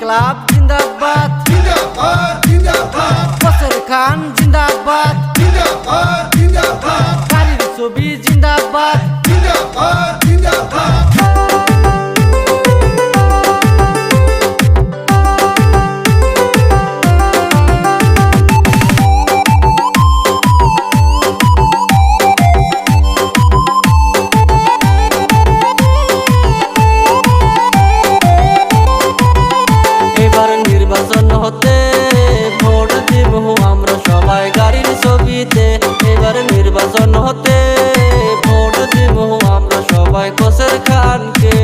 Club জিন্দাবাদ, বছর খান জিন্দাবাদ, গাড়ির ছবি জিন্দাবাদ। এবার নির্বাচন হতে ভোট দিব আমরা সবাই গাড়ির ছবিতে। এবার নির্বাচন হতে ভোট দিব আমরা সবাই কোসের খানকে।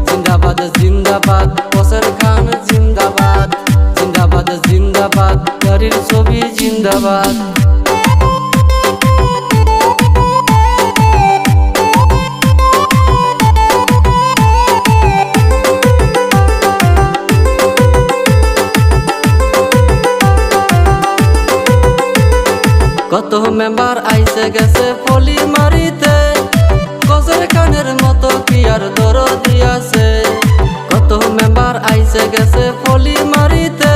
জিন্দাবাদ জিন্দাবাদ কোসের খান জিন্দাবাদ, জিন্দাবাদ জিন্দাবাদ গাড়ির ছবি জিন্দাবাদ। কত মেম্বার আইসে গেছে ফলি মারিতে, কোসের খানের মতো কি আর দরদি আছে। কত মেম্বার আইসে গেছে ফলি মারিতে,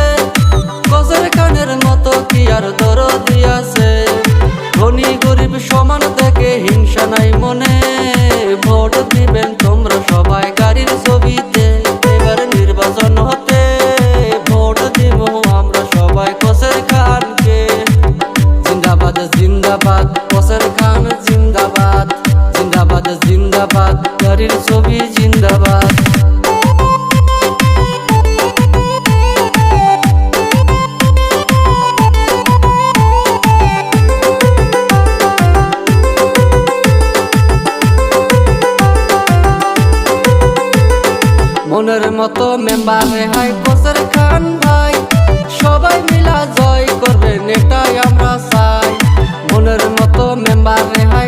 কোসের খানের মতো কি আর দরদি আছে। ধনী গরিব সমান দেখে হিংসা নাই মনে, ভোট দিবেন তোমরা সবাই গাড়ির ছবিতে। এবার নির্বাচন হতে ভোট দিব আমরা সবাই কোসের খানকে। জিন্দাবাদ জিন্দাবাদ কোসের খান জিন্দাবাদ, জিন্দাবাদ জিন্দাবাদ গাড়ির ছবি জিন্দাবাদ। মনের মতো মেম্বার রেহাই কোসের খান ভাই, সবাই মিলা জয় করবেন এটাই আমরা চাই। মনের মতো মেম্বার রেহাই